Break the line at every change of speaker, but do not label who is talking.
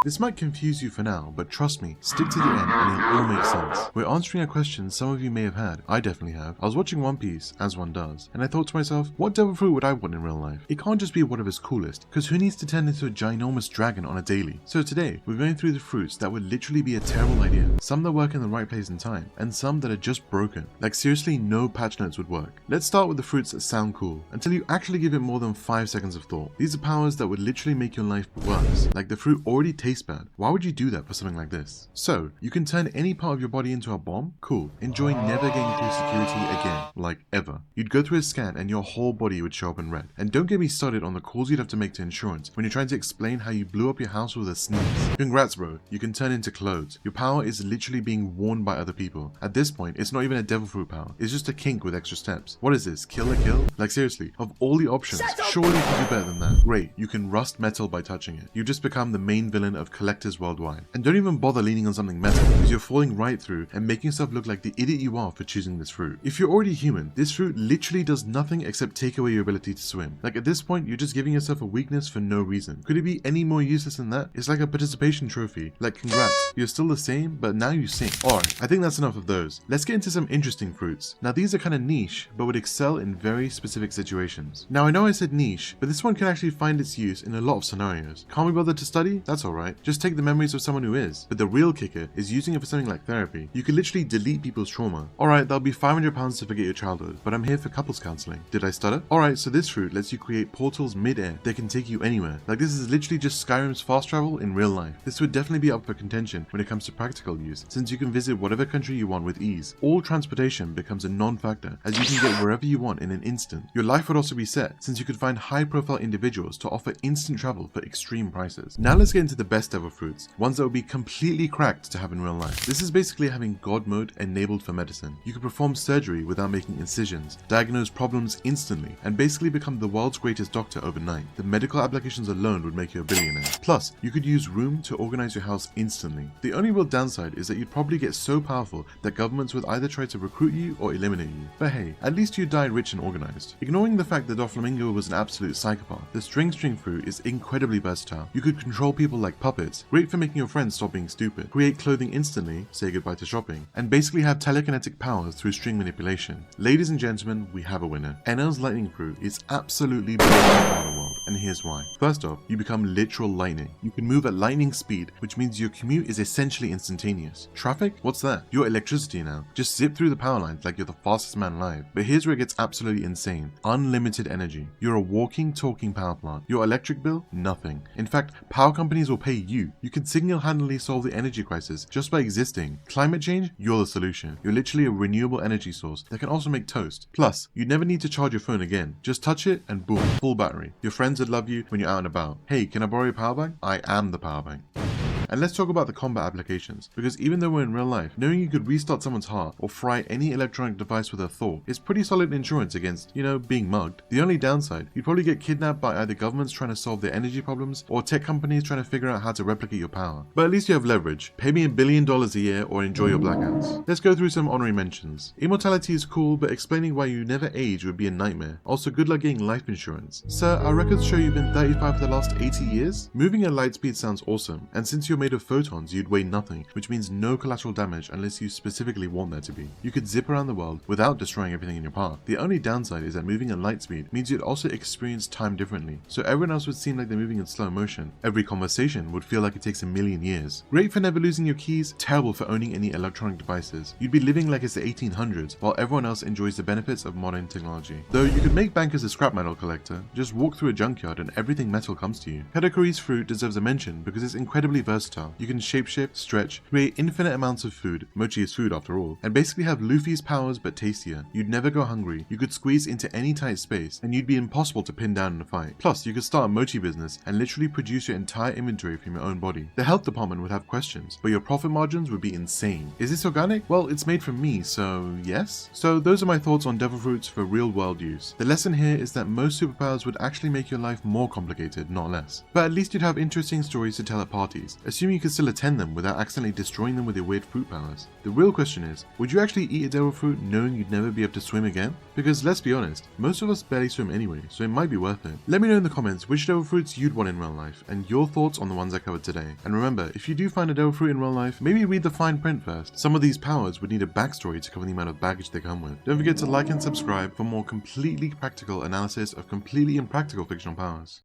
This might confuse you for now, but trust me, stick to the end and it'll all make sense. We're answering a question some of you may have had. I definitely have. I was watching One Piece, as one does, and I thought to myself, what devil fruit would I want in real life? It can't just be whatever's coolest, because who needs to turn into a ginormous dragon on a daily? So today, we're going through the fruits that would literally be a terrible idea, some that work in the right place and time, and some that are just broken. Like seriously, no patch notes would work. Let's start with the fruits that sound cool, until you actually give it more than 5 seconds of thought. These are powers that would literally make your life worse, like the fruit already tastes bad. Why would you do that for something like this? So, you can turn any part of your body into a bomb? Cool. Enjoy never getting through security again. Like, ever. You'd go through a scan and your whole body would show up in red. And don't get me started on the calls you'd have to make to insurance when you're trying to explain how you blew up your house with a sneeze. Congrats bro, you can turn into clothes. Your power is literally being worn by other people. At this point, it's not even a devil fruit power. It's just a kink with extra steps. What is this? Kill a kill? Like seriously, of all the options, surely you can do better than that. Great, you can rust metal by touching it. You just become the main villain of collectors worldwide. And don't even bother leaning on something metal, because you're falling right through and making yourself look like the idiot you are for choosing this fruit. If you're already human, this fruit literally does nothing except take away your ability to swim. Like at this point, you're just giving yourself a weakness for no reason. Could it be any more useless than that? It's like a participation trophy. Like congrats, you're still the same, but now you sink. Alright, I think that's enough of those. Let's get into some interesting fruits. Now these are kind of niche, but would excel in very specific situations. Now I know I said niche, but this one can actually find its use in a lot of scenarios. Can't be bothered to study? That's alright. Just take the memories of someone who is. But the real kicker is using it for something like therapy. You could literally delete people's trauma. Alright, that'll be £500 to forget your childhood, but I'm here for couples counseling. Did I stutter? Alright, so this fruit lets you create portals mid-air that can take you anywhere. Like this is literally just Skyrim's fast travel in real life. This would definitely be up for contention when it comes to practical use, since you can visit whatever country you want with ease. All transportation becomes a non-factor, as you can get wherever you want in an instant. Your life would also be set, since you could find high-profile individuals to offer instant travel for extreme prices. Now let's get into the best devil fruits, ones that would be completely cracked to have in real life. This is basically having God mode enabled for medicine. You can perform surgery without making incisions, diagnose problems instantly, and basically become the world's greatest doctor overnight. The medical applications alone would make you a billionaire. Plus, you could use Room to organize your house instantly. The only real downside is that you'd probably get so powerful that governments would either try to recruit you or eliminate you. But hey, at least you died rich and organized. Ignoring the fact that Doflamingo was an absolute psychopath, the string fruit is incredibly versatile. You could control people like puppets, great for making your friends stop being stupid, create clothing instantly, say goodbye to shopping, and basically have telekinetic powers through string manipulation. Ladies and gentlemen, we have a winner. NL's lightning fruit is absolutely blowing up the world, and here's why. First off, you become literal lightning. You can move at lightning speed, which means your commute is essentially instantaneous. Traffic? What's that? You're electricity now. Just zip through the power lines like you're the fastest man alive. But here's where it gets absolutely insane. Unlimited energy. You're a walking, talking power plant. Your electric bill? Nothing. In fact, power companies will pay you. You can single-handedly solve the energy crisis just by existing. Climate change? You're the solution. You're literally a renewable energy source that can also make toast. Plus, you never need to charge your phone again. Just touch it and boom, full battery. Your friends would love you when you're out and about. Hey, can I borrow your power bank? I am the power bank. And let's talk about the combat applications, because even though we're in real life, knowing you could restart someone's heart or fry any electronic device with a thought is pretty solid insurance against, being mugged. The only downside, you'd probably get kidnapped by either governments trying to solve their energy problems or tech companies trying to figure out how to replicate your power. But at least you have leverage. Pay me $1 billion a year or enjoy your blackouts. Let's go through some honorary mentions. Immortality is cool, but explaining why you never age would be a nightmare. Also, good luck getting life insurance. Sir, our records show you've been 35 for the last 80 years? Moving at light speed sounds awesome, and since you're made of photons, you'd weigh nothing, which means no collateral damage unless you specifically want there to be. You could zip around the world without destroying everything in your path. The only downside is that moving at light speed means you'd also experience time differently, so everyone else would seem like they're moving in slow motion. Every conversation would feel like it takes 1,000,000 years. Great for never losing your keys, terrible for owning any electronic devices. You'd be living like it's the 1800s, while everyone else enjoys the benefits of modern technology. Though you could make bank as a scrap metal collector, just walk through a junkyard and everything metal comes to you. Katakuri's fruit deserves a mention because it's incredibly versatile. You can shapeshift, stretch, create infinite amounts of food, mochi is food after all, and basically have Luffy's powers but tastier. You'd never go hungry, you could squeeze into any tight space, and you'd be impossible to pin down in a fight. Plus, you could start a mochi business and literally produce your entire inventory from your own body. The health department would have questions, but your profit margins would be insane. Is this organic? Well, it's made from me, so yes? So those are my thoughts on devil fruits for real world use. The lesson here is that most superpowers would actually make your life more complicated, not less. But at least you'd have interesting stories to tell at parties, assuming you can still attend them without accidentally destroying them with your weird fruit powers. The real question is, would you actually eat a devil fruit knowing you'd never be able to swim again? Because let's be honest, most of us barely swim anyway, so it might be worth it. Let me know in the comments which devil fruits you'd want in real life, and your thoughts on the ones I covered today. And remember, if you do find a devil fruit in real life, maybe read the fine print first. Some of these powers would need a backstory to cover the amount of baggage they come with. Don't forget to like and subscribe for more completely practical analysis of completely impractical fictional powers.